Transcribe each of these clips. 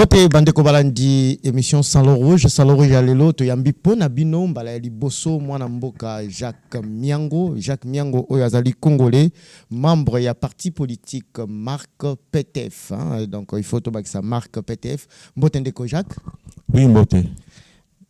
Bote bandeko balandi émission Salon Rouge ya lelo to yambi pona bino mbala ya liboso mwana mboka Jacques Miango oyo azali congolais, membre ya parti politique Marc PTF, hein? Donc il faut to bakisa Marc PTF. Mbote ndeko Jacques. Oui, mbote.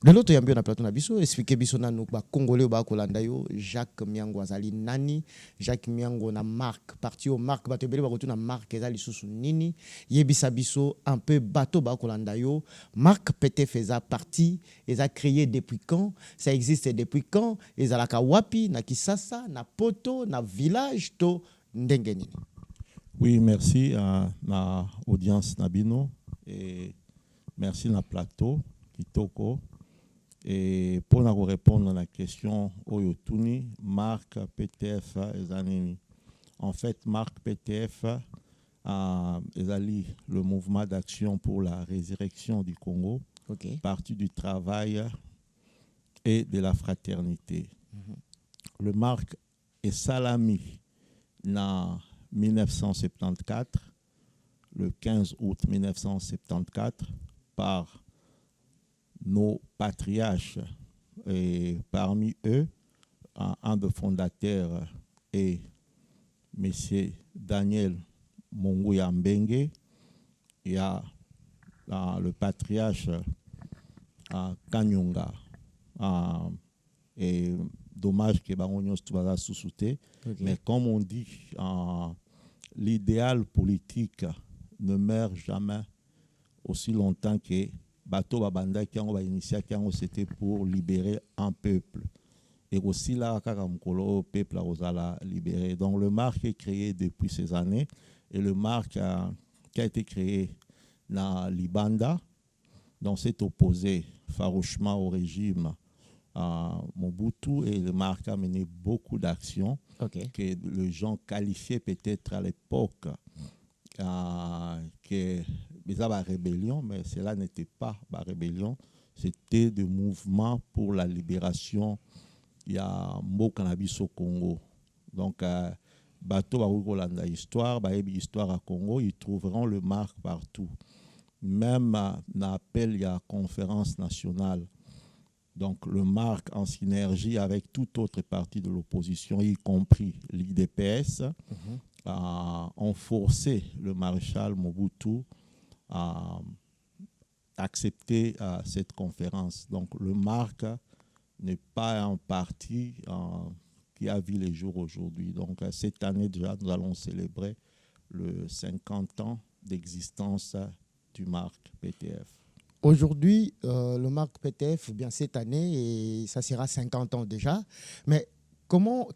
Lelo to yambi na plateau na biso expliquer biso nanu ba congolais ba kolanda yo Jacques Miango azali nani, Jacques Miango na Marc parti au Marc bato bele ba na Marc ezali susu nini, yebisa biso un peu bato ba kolanda yo Marc PTF eza parti eza créé depuis quand, ça existe depuis quand, ezalaka wapi na Kisasa na poto na village to ndenge nini. Oui, merci à ma audience Nabino et merci na plateau Kitoko. Et pour nous répondre à la question Oyotuni, Marc PTF ezanini. En fait, Marc PTF ezali le mouvement d'action pour la résurrection du Congo, Okay. parti du travail et de la fraternité. Le Marc est salami en 1974, le 15 août 1974, par nos patriarches, et parmi eux, un des fondateurs est M. Daniel Monguya Mbengue. Il y a le patriarche Kanyunga. Et dommage que Bangonyo soit sous-souté. Mais comme on dit, l'idéal politique ne meurt jamais aussi longtemps que Bato Babanda qui a initié, c'était pour libérer un peuple. Et aussi là, le peuple a libéré. Donc le marque est créé depuis ces années. Et le marque qui a été créé dans Libanda, donc s'est opposé farouchement au régime Mobutu. Et le marque a mené beaucoup d'actions que les gens qualifiaient peut-être à l'époque que la rébellion, mais cela n'était pas la rébellion, c'était des mouvements pour la libération. Il y a Cannabis au Congo. Donc, bateau Barukolanda histoire, histoire à Congo, ils trouveront le marque partout. Même l'appel, il y a conférence nationale. Donc, le marque en synergie avec toute autre partie de l'opposition, y compris l'IDPS, ont forcé le maréchal Mobutu à accepter cette conférence. Donc le MARC n'est pas un parti qui a vu les jours aujourd'hui. Donc cette année déjà, nous allons célébrer le 50 ans d'existence du MARC PTF. Aujourd'hui, le Marc PTF, bien cette année, et ça sera 50 ans déjà, mais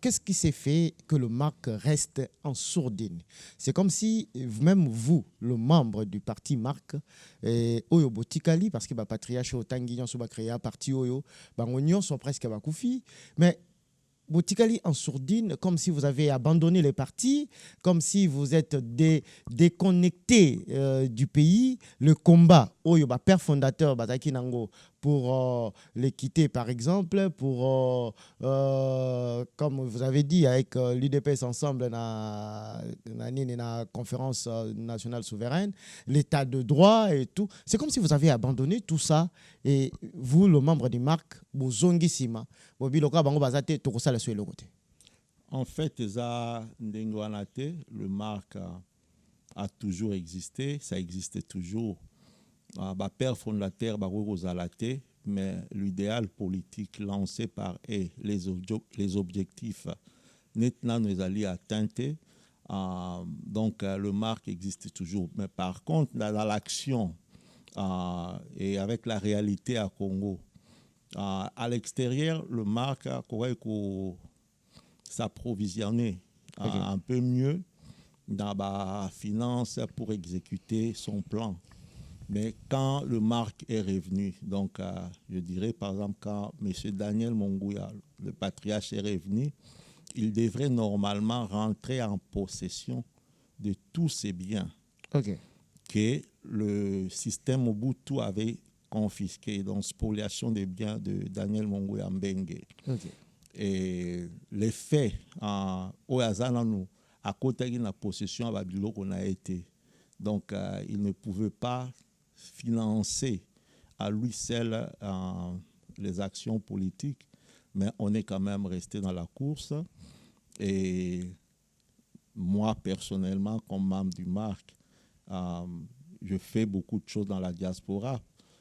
qu'est-ce qui s'est fait que le Marc reste en sourdine? C'est comme si, même vous, le membre du parti Marc, Oyo Botikali, parce que le patriarche Otanguignon a créé un parti Oyo, Bangonyon sont presque Bakoufi, mais Botikali en sourdine, comme si vous avez abandonné les partis, comme si vous êtes déconnecté du pays. Le combat, Oyo, père fondateur, Bataki Nango, pour les quitter par exemple, pour, comme vous avez dit, avec l'UDPS ensemble dans la conférence nationale souveraine, l'état de droit et tout. C'est comme si vous avez abandonné tout ça et vous, le membre du MARC, vous zongi sima, vous biloka bango bazate tokosa la suelo côté. En fait, le MARC a toujours existé, ça existe toujours. Père fondateur Zalate, mais l'idéal politique lancé par eux, les objectifs nettement nous allons atteindre. Donc le MARC existe toujours. Mais par contre, dans l'action et avec la réalité à Congo, à l'extérieur, le MARC pourrait s'approvisionner un peu mieux dans la finance pour exécuter son plan. Mais quand le MARC est revenu, donc je dirais par exemple quand M. Daniel Monguya, le patriarche, est revenu, il devrait normalement rentrer en possession de tous ces biens que le système Mobutu avait confisqués, donc spoliation des biens de Daniel Monguya Mbengue. Et les faits, au hasard, nous, à côté de la possession à Babylone, qu'on a été. Donc, il ne pouvait pas financer à lui seul les actions politiques, mais on est quand même resté dans la course. Et moi, personnellement, comme membre du MARC, je fais beaucoup de choses dans la diaspora.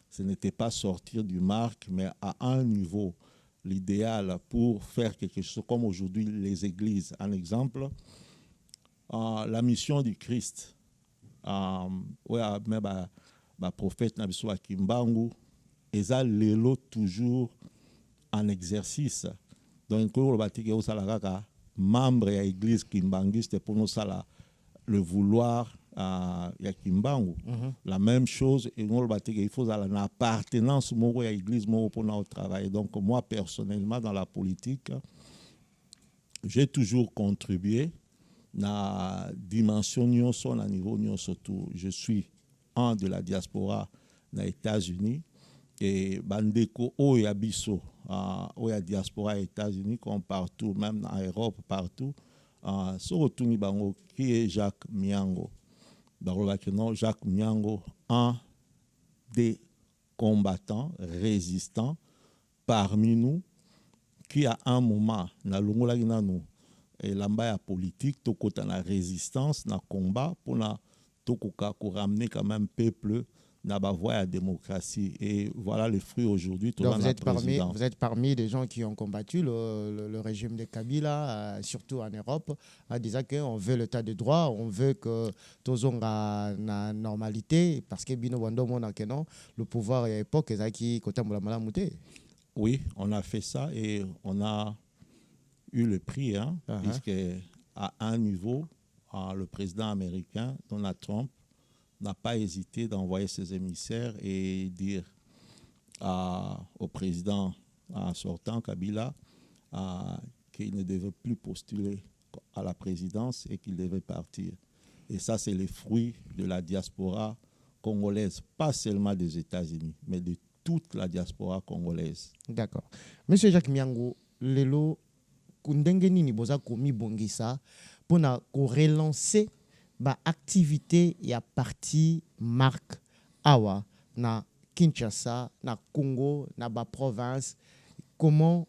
Ce n'était pas sortir du MARC, mais à un niveau, l'idéal pour faire quelque chose comme aujourd'hui les églises. Un exemple, la mission du Christ. Prophète Nabiso Akimbangu, et ça, l'élo toujours en exercice. Donc, membre de l'église Kimbangu, c'était pour nous ça le vouloir ya Kimbangu. La même chose, et nous, il faut une appartenance à l'église pour notre travail. Donc, moi, personnellement, dans la politique, j'ai toujours contribué na dimension nyonso na niveau nyonso tout. Je suis un de la diaspora na États-Unis et bandeko oya biso oya diaspora États-Unis comme partout, même en Europe partout. Sorotuni bango qui est Jacques Miango. Jacques Miango, un des combattants résistants parmi nous qui à un moment na longola nous et l'amba politique, tout côté la résistance, na combat pour na tout ramener quand même peuple na ba voie à démocratie. Et voilà le fruit aujourd'hui. Donc vous êtes parmi des gens qui ont combattu le régime de Kabila, surtout en Europe, en disant qu'on veut l'état de droit, on veut que tout le monde ait la normalité, parce que le pouvoir à l'époque, qui côté de oui, on a fait ça et on a eu le prix, puisque à un niveau, le président américain, Donald Trump, n'a pas hésité d'envoyer ses émissaires et dire au président sortant, Kabila, qu'il ne devait plus postuler à la présidence et qu'il devait partir. Et ça, c'est le fruit de la diaspora congolaise, pas seulement des États-Unis, mais de toute la diaspora congolaise. D'accord. Monsieur Jacques Miango, lelo kundenge nini boza komi bongisa pour relancer ba activité ya parti MARC awa na Kinshasa, na Congo, na ba province. Comment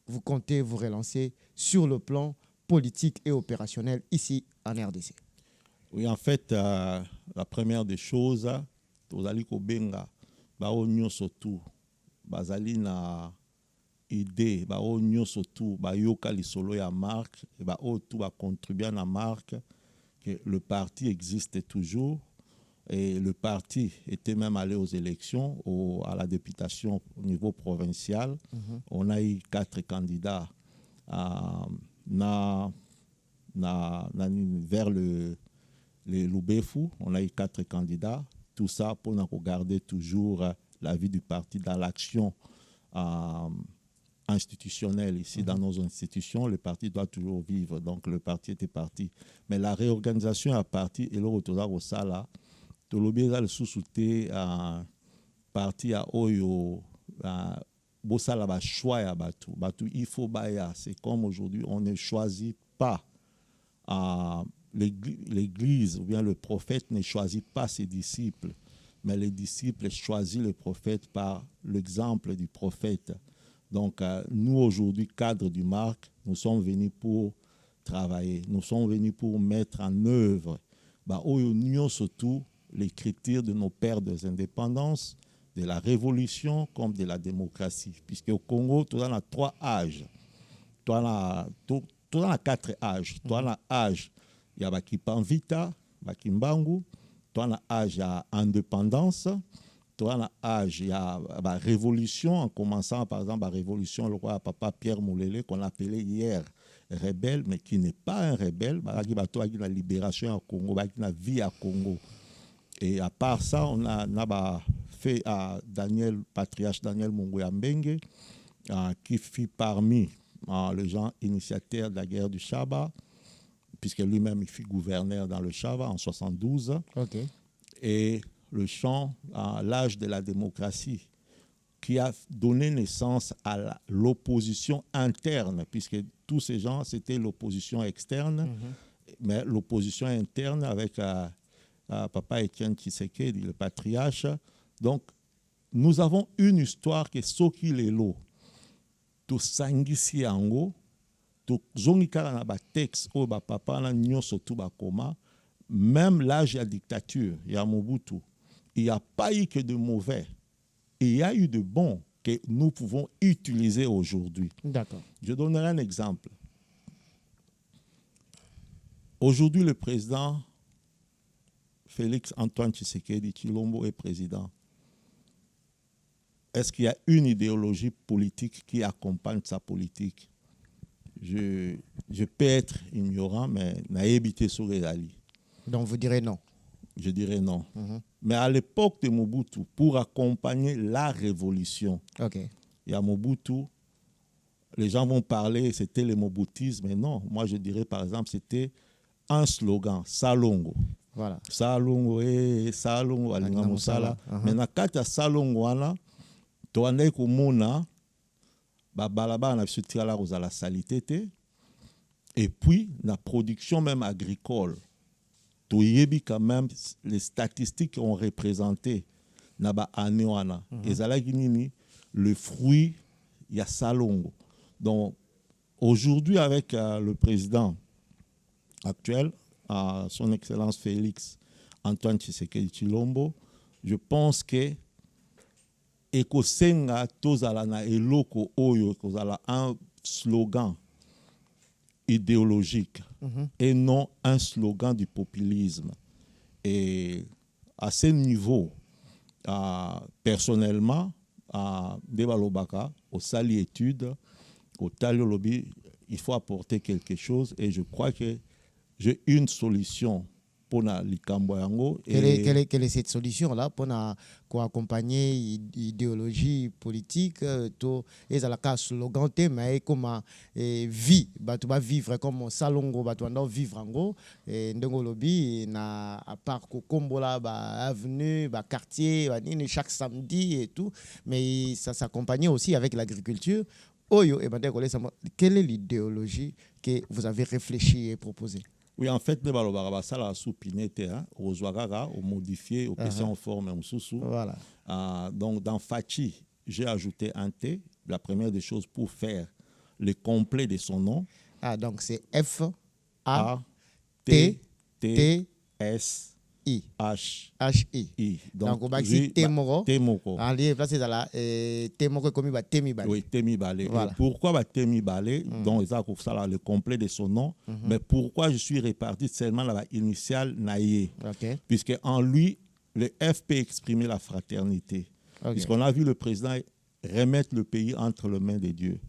vous comptez vous relancer sur le plan politique et opérationnel ici en RDC? Oui, en fait, la première des choses, tozali kobenga bao nyonso tu bazali na idée bao nyonso tu bayoka lisolo ya MARC et bao tu ba contribuer na MARC que le parti existe toujours et le parti était même allé aux élections à la députation au niveau provincial. On a eu 4 candidats vers le Lubefu. On a eu 4 candidats. Tout ça pour nous regarder toujours la vie du parti dans l'action institutionnelle. Ici, dans nos institutions, le parti doit toujours vivre. Donc, le parti était parti. Mais la réorganisation à parti, et le retour au Sala, tout le bien le sous-souté parti à Oyo, Bossala va choix à Batu. Batu, il faut baya. C'est comme aujourd'hui, on ne choisit pas. L'Église ou bien le prophète ne choisit pas ses disciples, mais les disciples choisissent le prophète par l'exemple du prophète. Donc, nous, aujourd'hui, cadre du MARC, nous sommes venus pour travailler. Nous sommes venus pour mettre en œuvre, surtout, l'écriture de nos pères des indépendances, de la révolution comme de la démocratie. Puisque au Congo, tu as 3 âges. Tu as 4 âges. Tu as l'âge, il y a Bakipanvita, Bakimbangu. Tu as l'âge à indépendance. Tu as l'âge, il y a la révolution, en commençant par exemple la révolution, le roi Papa Pierre Moulele, qu'on appelait hier rebelle, mais qui n'est pas un rebelle. Il y a la libération au Congo, il y a la vie à Congo. Et à part ça, on a fait à patriarche Daniel Munguia Mbenge, qui fut parmi les gens initiateurs de la guerre du Chaba, puisque lui-même il fut gouverneur dans le Chaba en 1972. Okay. Et le chant à l'âge de la démocratie, qui a donné naissance à l'opposition interne, puisque tous ces gens, c'était l'opposition externe, mais l'opposition interne avec Papa Étienne Tshisekedi, le patriarche. Donc, nous avons une histoire qui est Soki Lelo. To sangisi yango, to zongi kaka na ba texte o ba papa na nyonso tout ba koma, même l'âge de la dictature, il y a Mobutu, il n'y a pas eu que de mauvais. Il y a eu de bons que nous pouvons utiliser aujourd'hui. D'accord. Je donnerai un exemple. Aujourd'hui, le président Félix Antoine Tshisekedi Tshilombo est président. Est-ce qu'il y a une idéologie politique qui accompagne sa politique? Je peux être ignorant, mais n'a évité sur les alliés. Donc vous direz non. Je dirais non. Mais à l'époque de Mobutu, pour accompagner la révolution, il y a Mobutu, les gens vont parler, c'était le mobutisme, mais non. Moi, je dirais par exemple, c'était un slogan, Salongo. Voilà. Salongo, Salongo, Alinga Mosala. Mais dans le cas de Salongo, tu as dit que Mona, balaba na biso tirala kozala salité et puis la production même agricole to yebi quand même les statistiques ont représenté na ba année wana ezalaki nini le fruit ya Salongo. Donc aujourd'hui avec le président actuel son excellence Félix Antoine Tshisekedi Tshilombo, je pense que ekosenga tozala na eloko oyo kozala un slogan idéologique et non un slogan du populisme. Et à ce niveau, personnellement, à Debalobaka, au Sali Études, au Talio Lobby, il faut apporter quelque chose et je crois que j'ai une solution pour likambo yango. Quelle est cette solution-là pour accompagner l'idéologie politique to ezalaka slogan te mais comment vie tu vas vivre comme Salongo tu vas vivre ango ndongo lobi na à part ko kombola ba avenue ba quartier chaque samedi et tout, mais ça s'accompagnait aussi avec l'agriculture. Oyo quelle est l'idéologie que vous avez réfléchi et proposé? Oui, en fait, nous avons ça la soupinette, au Zouagaga, au modifié, au PC en forme, au sous. Voilà. Donc, dans Fachi, j'ai ajouté un T, la première des choses pour faire le complet de son nom. Donc c'est F-A-T-T-S-H-I. Donc, on va dire Temoro. Allez, placé dans la Temoro comme il Temi Balé. Oui, Temi Balé. Voilà. Pourquoi Temi Balé? Donc, ça, le complet de son nom. Mais pourquoi je suis réparti seulement la initiale Naïe? Puisque en lui, le F peut exprimer la fraternité. Puisqu'on a vu le président remettre le pays entre les mains de Dieu.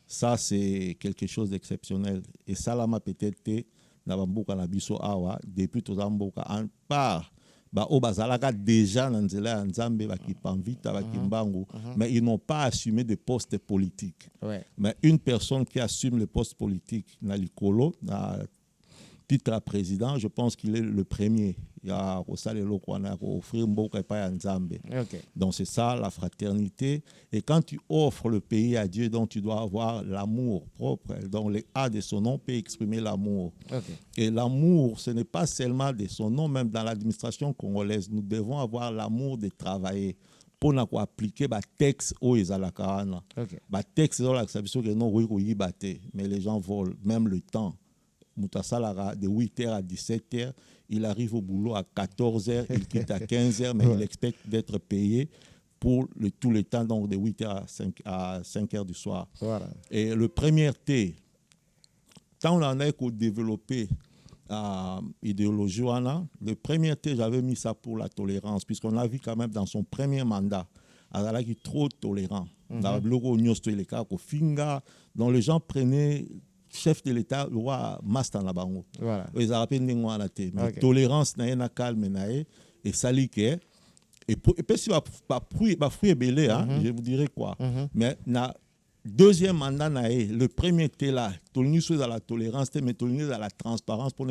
Ça, c'est quelque chose d'exceptionnel. Et ça, là, peut-être, depuis tout Zamboka, en part, déjà mais ils n'ont pas assumé de poste politique. Mais une personne qui assume le poste politique, Nalikolo, titre à président, je pense qu'il est le premier. Donc c'est ça la fraternité. Et quand tu offres le pays à Dieu, donc tu dois avoir l'amour propre. Donc le A de son nom peut exprimer l'amour. Et l'amour, ce n'est pas seulement de son nom, même dans l'administration congolaise. Nous devons avoir l'amour de travailler pour appliquer les textes aux Ezalakarana. Les textes, mais les gens volent, même le temps. Moutasalara de 8h à 17h, il arrive au boulot à 14h, il quitte à 15h, mais il expecte d'être payé pour tout le temps, donc de 8h à 5h du soir. Voilà. Et le premier T, tant on en a développé l'idéologie, le premier T, j'avais mis ça pour la tolérance, puisqu'on a vu quand même dans son premier mandat, il est trop tolérant. Donc les gens prenaient chef de l'État, le roi Mastan Labango. Voilà. Ils appellent mais tolérance, na calme, et salike. Et puis, si fruit belé, je vous dirais quoi. Mais na deuxième mandat, le premier était là, tolérance à la tolérance, mais tolérance à la transparence pour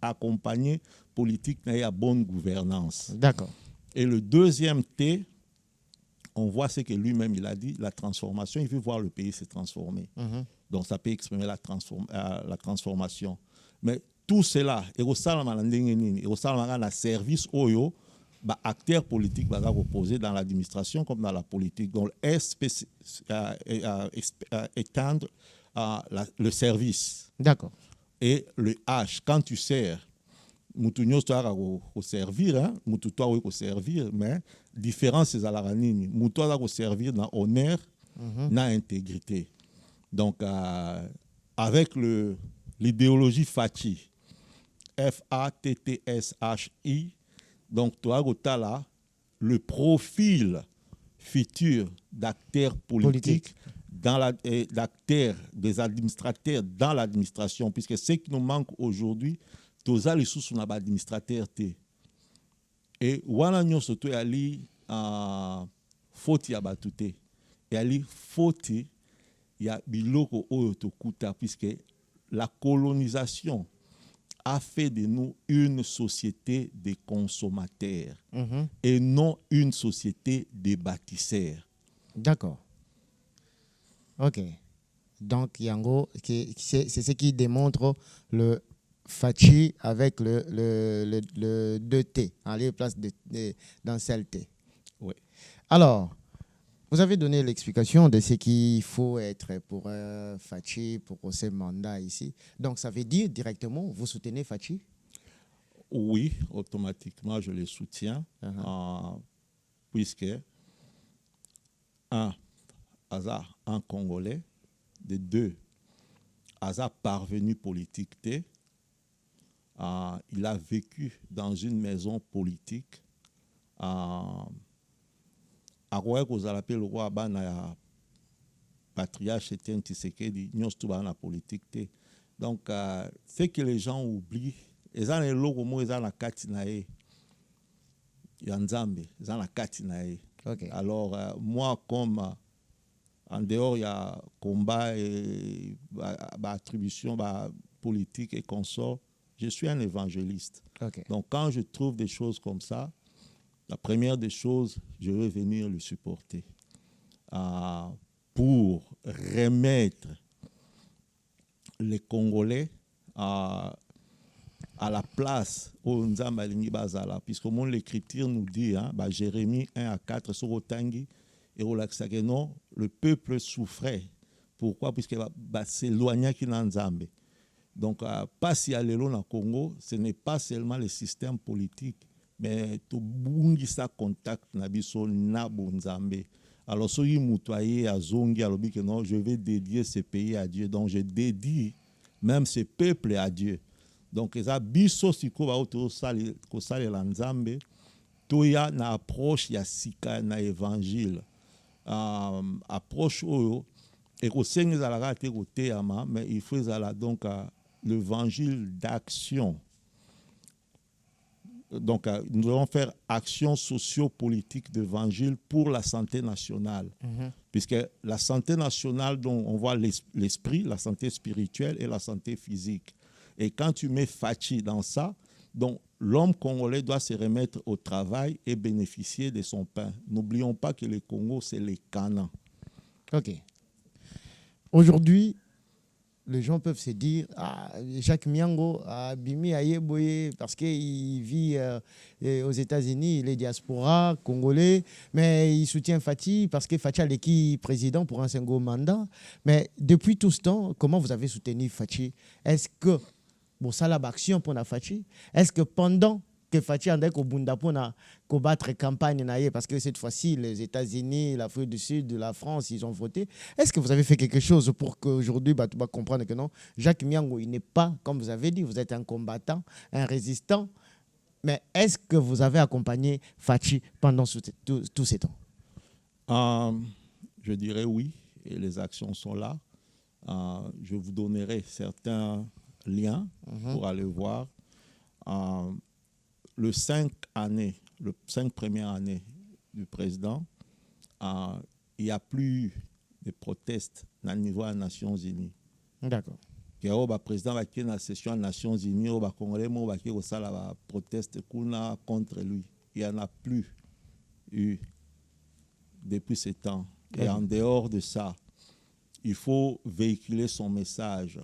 accompagner politique à bonne gouvernance. D'accord. Et le deuxième T, on voit ce que lui-même il a dit, la transformation, il veut voir le pays se transformer. Donc ça peut exprimer la transformation. Mais tout cela et au salama na ndenge nini et au salama na service oyo ba acteurs politiques va reposer dans l'administration comme dans la politique. Donc étendre le service. D'accord. Et le H, quand tu sers, mutunyo toi au servir, hein, mutu toi au servir, mais différence c'est à la ranini. Mutu au servir dans honneur, dans intégrité. Donc avec l'idéologie Fatshi, F-A-T-T-S-H-I, donc toi as là le profil futur d'acteurs politiques d'acteurs, des administrateurs dans l'administration, puisque ce qui nous manque aujourd'hui, tous les sous sont administrateurs. Et voilà, nous surtout ali faute ya batute. Et ali faute ya biloko oyo tokuta, puisque la colonisation a fait de nous une société de consommateurs et non une société de bâtisseurs. D'accord. Ok. Donc, Yango, c'est ce qui démontre le Fatshi avec le 2T, en lieu place d'un seul T. Oui. Alors, vous avez donné l'explication de ce qu'il faut être pour Fatshi, pour ce mandat ici. Donc, ça veut dire directement, vous soutenez Fatshi? Oui, automatiquement, je le soutiens, puisque, hasard un Congolais, de deux, hasard parvenu politique, il a vécu dans une maison politique. À Roi, vous appelez le roi Bana patriarche Etienne Tshisekedi, nous sommes dans politique. Donc, ce que les gens oublient, ils ont les logos, ils ont la katinae, Yanzambe, ils ont la katinae. Alors, moi, comme en dehors, il y a combat et attribution politique et consort, je suis un évangéliste. Donc, quand je trouve des choses comme ça, la première des choses, je vais venir le supporter pour remettre les Congolais à la place où Nzamba Alingi Bazala. Puisque l'Écriture nous dit, Jérémie 1-4, sur Otangi, et au non, le peuple souffrait. Pourquoi? Puisqu'il va s'éloigner qui n'a Nzambe. Donc, pas si à l'élo dans Congo, ce n'est pas seulement le système politique, mais tout bungi sa contact nabiso nabo Nzambe. Alors, si vous moutoyez à Zongi, alors que non, je vais dédier ce pays à Dieu. Donc, je dédie même ce peuple à Dieu. Donc, ça biso siko ba auto sali ko sali la Nzambe, toya na approche ya sika na évangile. Approche oyo et ko sengi za la rate ko teyama, mais il faut ça donc l'évangile d'action. Donc, nous devons faire action socio-politique d'évangile pour la santé nationale. Puisque la santé nationale, dont on voit l'esprit, la santé spirituelle et la santé physique. Et quand tu mets Fatshi dans ça, donc l'homme congolais doit se remettre au travail et bénéficier de son pain. N'oublions pas que le Congo, c'est les Canaan. Ok. Aujourd'hui, les gens peuvent se dire, Jacques Miango a bimi à Yeboye parce qu'il vit aux États-Unis, il est diaspora congolais, mais il soutient Fatshi parce que Fatshi a l'équipe président pour un second mandat. Mais depuis tout ce temps, comment vous avez soutenu Fatshi? Est-ce que, bon, ça l'a action pour la Fatshi? Est-ce que pendant que Fatshi a combattre campagne, parce que cette fois-ci, les États-Unis, l'Afrique du Sud, la France, ils ont voté. Est-ce que vous avez fait quelque chose pour qu'aujourd'hui, tu vas comprendre que non, Jacques Miango, il n'est pas, comme vous avez dit, vous êtes un combattant, un résistant, mais est-ce que vous avez accompagné Fatshi pendant tous ces temps? Je dirais oui, et les actions sont là. Je vous donnerai certains liens pour aller voir. Le 5 premières années du président, il n'y a plus de protestes au niveau des Nations Unies. D'accord. Le président va quitter la session des Nations Unies, le Congolais va quitter la proteste contre lui. Il n'y en a plus eu depuis ce temps. Et en dehors de ça, il faut véhiculer son message.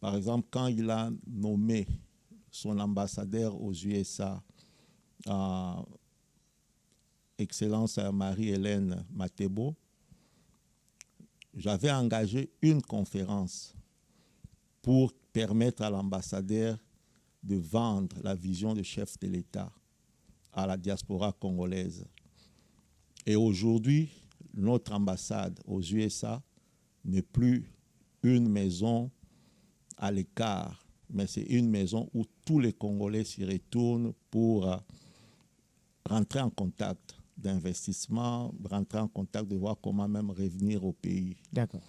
Par exemple, quand il a nommé son ambassadeur aux USA, Excellence Marie-Hélène Matebo, j'avais engagé une conférence pour permettre à l'ambassadeur de vendre la vision du chef de l'État à la diaspora congolaise. Et aujourd'hui, notre ambassade aux USA n'est plus une maison à l'écart, mais c'est une maison où tous les Congolais s'y retournent pour rentrer en contact d'investissement, rentrer en contact de voir comment même revenir au pays. D'accord.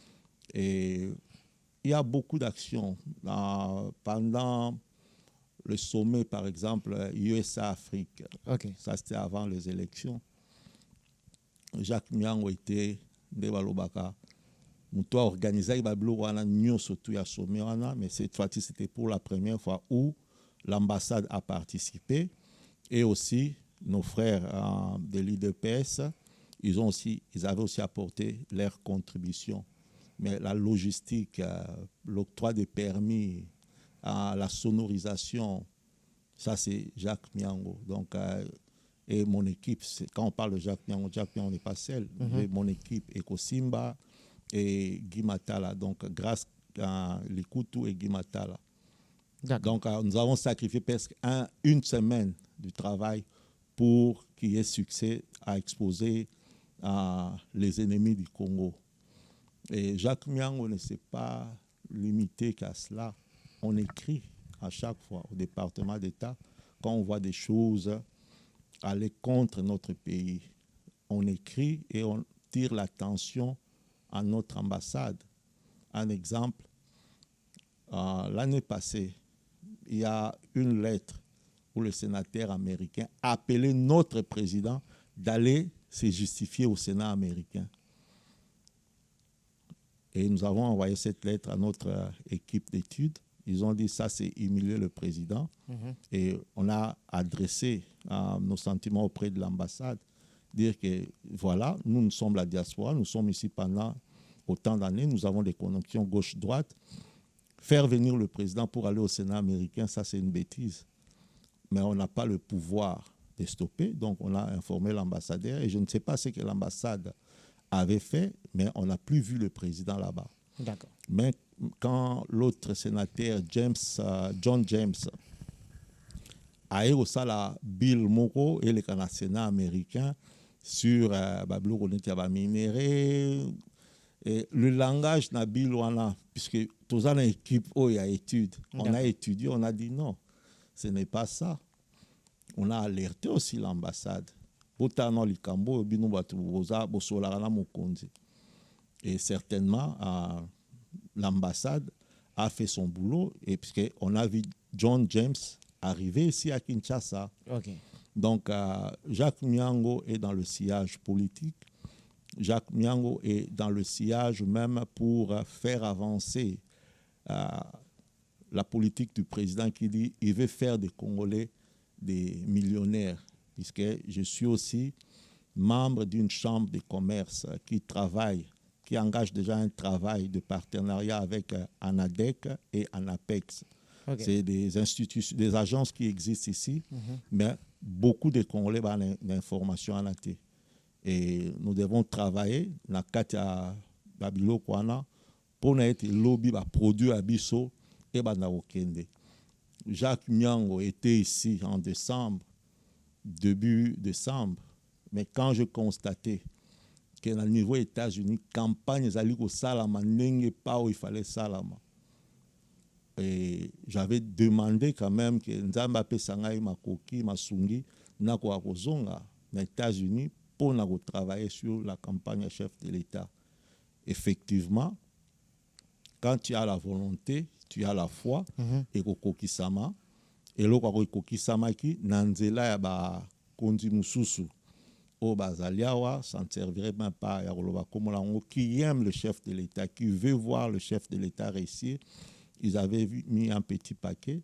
Et il y a beaucoup d'actions. Pendant le sommet, par exemple, USA-Afrique, ça c'était avant les élections, Jacques Miango était Ndebalobaka. Nous avons organisé le sommet, mais cette fois-ci, c'était pour la première fois où l'ambassade a participé et aussi nos frères de l'IDPS, ils avaient aussi apporté leur contribution. Mais la logistique, l'octroi des permis, la sonorisation, ça c'est Jacques Miango. Donc, et mon équipe, quand on parle de Jacques Miango n'est pas seul. Mon équipe, Ekosimba et Guy Matala. Donc, grâce à Likutu et Guy Matala. Donc, nous avons sacrifié presque une semaine du travail pour qu'il y ait succès à exposer les ennemis du Congo. Et Jacques Miango ne s'est pas limité qu'à cela. On écrit à chaque fois au département d'État quand on voit des choses aller contre notre pays. On écrit et on tire l'attention à notre ambassade. Un exemple, l'année passée, il y a une lettre où le sénateur américain a appelé notre président d'aller se justifier au Sénat américain. Et nous avons envoyé cette lettre à notre équipe d'études. Ils ont dit ça, c'est humilier le président. Et on a adressé nos sentiments auprès de l'ambassade, dire que voilà, nous sommes la diaspora, nous sommes ici pendant autant d'années, nous avons des connexions gauche-droite. Faire venir le président pour aller au Sénat américain, ça c'est une bêtise. Mais on n'a pas le pouvoir de stopper, donc on a informé l'ambassadeur et je ne sais pas ce que l'ambassade avait fait, mais on n'a plus vu le président là-bas. D'accord. Mais quand l'autre sénateur, John James, a eu aussi la Bill Moko et le Sénat américain sur minéré, et le langage n'a Bill wana, puisque tous en équipe où il y a études, on a étudié, on a dit non, ce n'est pas ça. On a alerté aussi l'ambassade. Et certainement, l'ambassade a fait son boulot, et puisqu'on a vu John James arriver ici à Kinshasa. Donc, Jacques Miango est dans le sillage politique. Jacques Miango est dans le sillage même pour faire avancer la politique du président qui dit qu'il veut faire des Congolais des millionnaires, puisque je suis aussi membre d'une chambre de commerce qui travaille, qui engage déjà un travail de partenariat avec ANADEC et ANAPEX. C'est des institutions, des agences qui existent ici, mais beaucoup de Congolais ont l'information en AT. Et nous devons travailler dans le cadre de Babilo Kwana pour être lobby produit à Bisso et Bandawokende. Jacques Miango était ici en décembre, début décembre, mais quand je constatais que dans le niveau États-Unis, campagne zaliko salama n'enge pas où il fallait salama. Et j'avais demandé quand même que Nzamba Pesangai Makoki Masungi nako akozonga aux États-Unis pour travailler sur la campagne chef de l'État. Effectivement, quand tu as la volonté, tu as la foi, et kokokisama, et lo kokokisama ki nanzela ya ba kondi mususu o bazaliawa, ça ne servirait même pas ya koloba komolango qui aime le chef de l'État, qui veut voir le chef de l'État réussir. Ils avaient mis un petit paquet.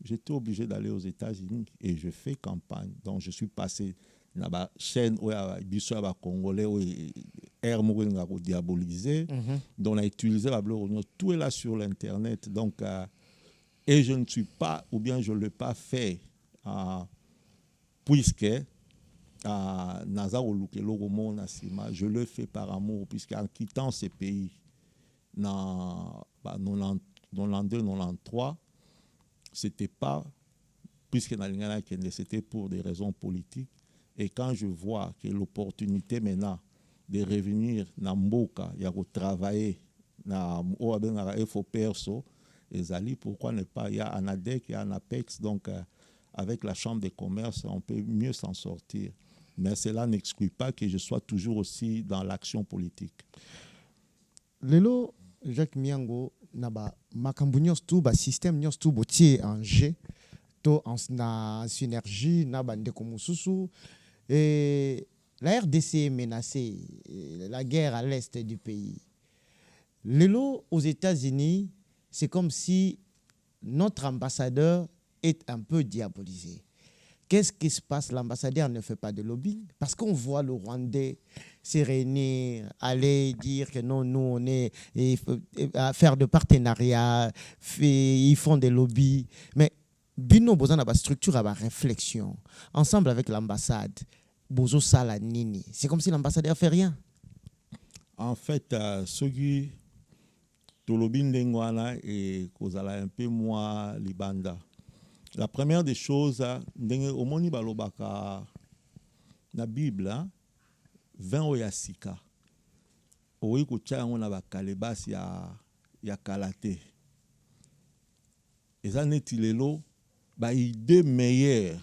J'étais obligé d'aller aux États-Unis et je fais campagne. Donc je suis passé dans la chaîne où il y a Congolais air diabolisé, dont on a utilisé la bleu, tout est là sur l'internet. Donc et je ne suis pas, ou bien je ne l'ai pas fait, puisque je le fais par amour, puisqu'en quittant ces pays, dans 92-93, c'était pas, puisque c'était pour des raisons politiques. Et quand je vois que l'opportunité maintenant de revenir dans Mboka, il y a travailler dans FO Perso, et pourquoi ne pas, il y a ANADEC, il y a ANAPEX, donc avec la Chambre de commerce, on peut mieux s'en sortir. Mais cela n'exclut pas que je sois toujours aussi dans l'action politique. Lelo, Jacques Miango, naba makambu nyos tu ba système nyos tu botier en G, to en na synergie naba ndeko mususu et la RDC est menacée, la guerre à l'est du pays. Lelo aux États-Unis, c'est comme si notre ambassadeur est un peu diabolisé. Qu'est-ce qui se passe? L'ambassadeur ne fait pas de lobbying parce qu'on voit le Rwandais se réunir, aller dire que non, nous on est à faire de partenariats, ils font des lobbies. Mais Bino Bozan a une structure, a une réflexion. Ensemble avec l'ambassade, Bozo Salanini. C'est comme si l'ambassadeur ne fait rien. En fait, ce qui Tolobin Lengwana et Kozala un peu moins Libanda. La première des choses, au moni balobaka na Bible, 20 oyasika. Oyi kucha on a bakalebas ya kalate. Et ça n'est lelo ba idée meilleure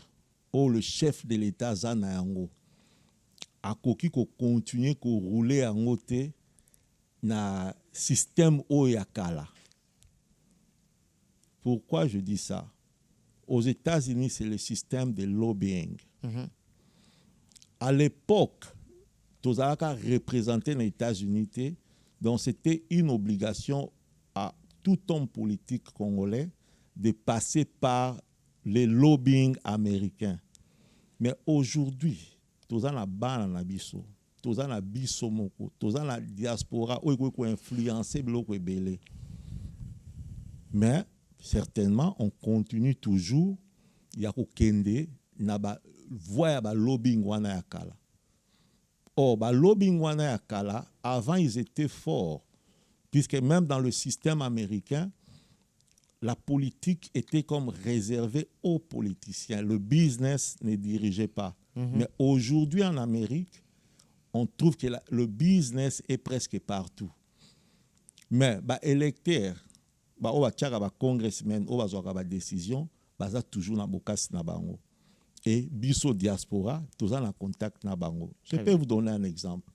au le chef de l'État zana yango. Akoki ko continuer ko rouler en côté na système oyakala. Pourquoi je dis ça? Aux États-Unis, c'est le système de lobbying. À l'époque, Tozalaka représentait les États-Unis, donc c'était une obligation à tout homme politique congolais de passer par les lobbying américains. Mais aujourd'hui, Tozana ban na biso, Tozana biso moko, Tozana diaspora, ou influencer bloko ebele. Mais certainement, on continue toujours. Il y a Kende, voie ba lobbying wana yakala. Or, ba lobbying wana yakala, avant ils étaient forts, puisque même dans le système américain, la politique était comme réservée aux politiciens. Le business ne dirigeait pas. Mais aujourd'hui en Amérique, on trouve que le business est presque partout. Mais ba électeurs, ba oba tchaka ba congressmen oba zoka ba décision baza toujours na bokasi na bango et biso diaspora tous en contact na bango. Je peux vous donner un exemple.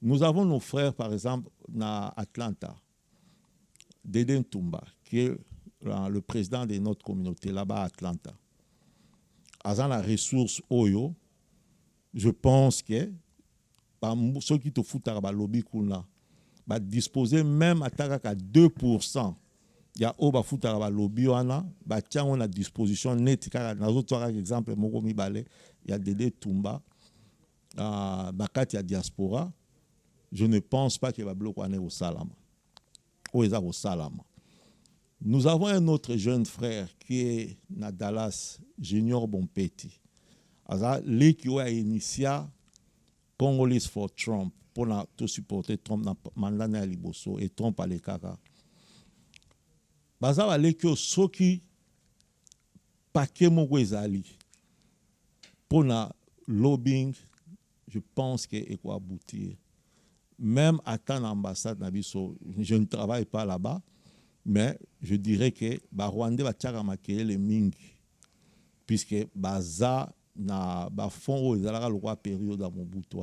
Nous avons nos frères par exemple na Atlanta, Dede Ntumba qui est le président de notre communauté là-bas à Atlanta. Azan la ressource oyo, je pense que ceux qui te foutent à lobby kuna va disposer même à 2%. Il y a au bafuta ba lobby wana ba tia on a disposition net car dans autre exemple moko mibale il y a Dede Tumba bakati ya diaspora. Je ne pense pas que va bloquer au Salama. Au Salama. Nous avons un autre jeune frère qui est na Dallas, Junior Bompeti. Lui qui a initié Congolese for Trump pour tout supporter Trump dans mandat na liboso et Trump à l'écart. Baza wale que soki paquet moko ezali pour na lobbying, je pense que et quoi aboutir. Même à tant l'ambassade na biso, je ne travaille pas là-bas, mais je dirais que ba Rwanda va tchaka makele le mingi puisque baza na ba fond ezalaka lokwa période à Mobutu.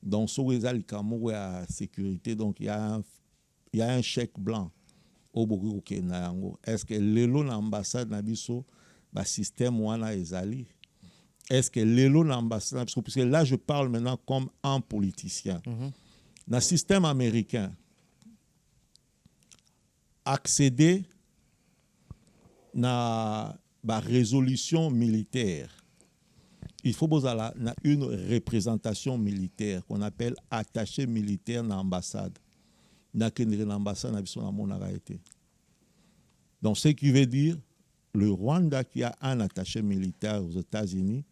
Donc so ezali kamo ya sécurité, donc il y a un chèque blanc. Est-ce que lelo l'ambassade na biso ba système wana ezali? Est-ce que lelo l'ambassade, parce que là je parle maintenant comme un politicien. Dans le système américain, accéder à la résolution militaire, il faut une représentation militaire qu'on appelle attaché militaire dans l'ambassade. Donc, ce qui veut dire, le Rwanda qui a un attaché militaire aux États-Unis,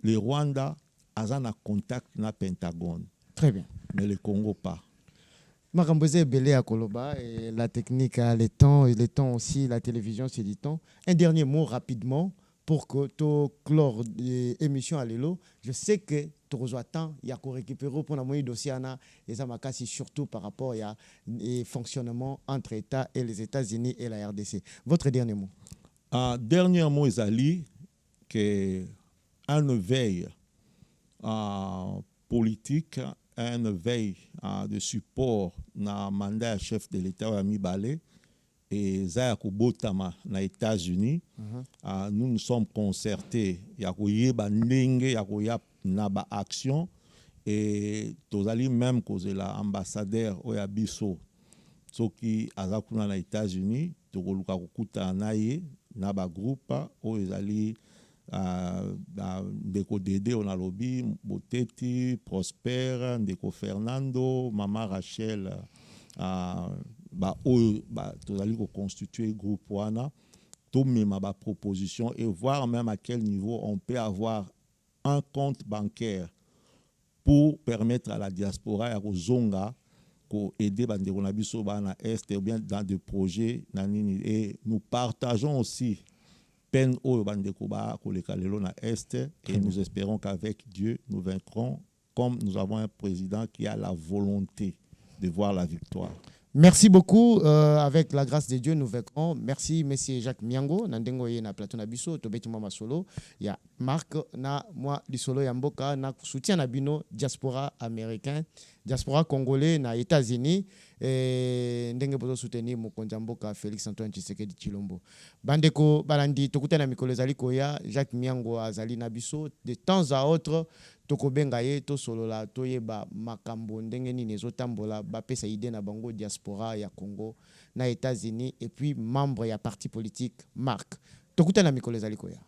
le Rwanda a un contact dans le Pentagone. Très bien. Mais le Congo pas. Marambosé Belé à Koloba, et la technique, les temps aussi, la télévision, c'est du temps. Un dernier mot rapidement pour que tu clore l'émission à l'élo. Je sais que tu reçois temps, il y a qu'on récupérer pour la moitié dossier et ça m'a cassé surtout par rapport à fonctionnement entre États et les États-Unis et la RDC. Votre dernier mot. Dernier mot, Isali, que une veille politique, une veille de support dans le mandat chef de l'État Ami Balé et Zaya Kubotama dans les États-Unis. Nous nous sommes concertés. Il y a une action et tous allez même causer l'ambassadeur Oyabiso qui a dans les États-Unis. Tout naba groupe oezali ndeko Dede on a lobby Boteti Prosper ndeko Fernando Mama Rachel tozali ko constituer groupe wana to mema ba proposition et voir même à quel niveau on peut avoir un compte bancaire pour permettre à la diaspora ya kozonga pour aider bandeko na biso bana est ou bien dans des projets nanini. Et nous partageons aussi peine au bandeko ba koleka lelo na est et nous espérons qu'avec Dieu nous vaincrons comme nous avons un président qui a la volonté de voir la victoire. Merci beaucoup. Avec la grâce de Dieu, nous vaincrons. Merci, M. Jacques Miango. Nandengo ye na plateau na biso, tobeti mama solo. Ya Marc na moi du solo yamboka na soutien na bino diaspora américain, diaspora congolais na États-Unis. Ndenge bozo soutenir mokonzi mboka Félix Antoine Tshisekedi Tshilombo. Bandeko balandi tokuta na mikolo ezali koya Jacques Miango azali na biso de temps à autre. Tokobenga ye to solola toyeba makambo ndenge nini ezotambola bapesa idée na bango diaspora ya Congo na États-Unis et puis membre ya parti politique Marc. Tokuta na mikolo ezali koya.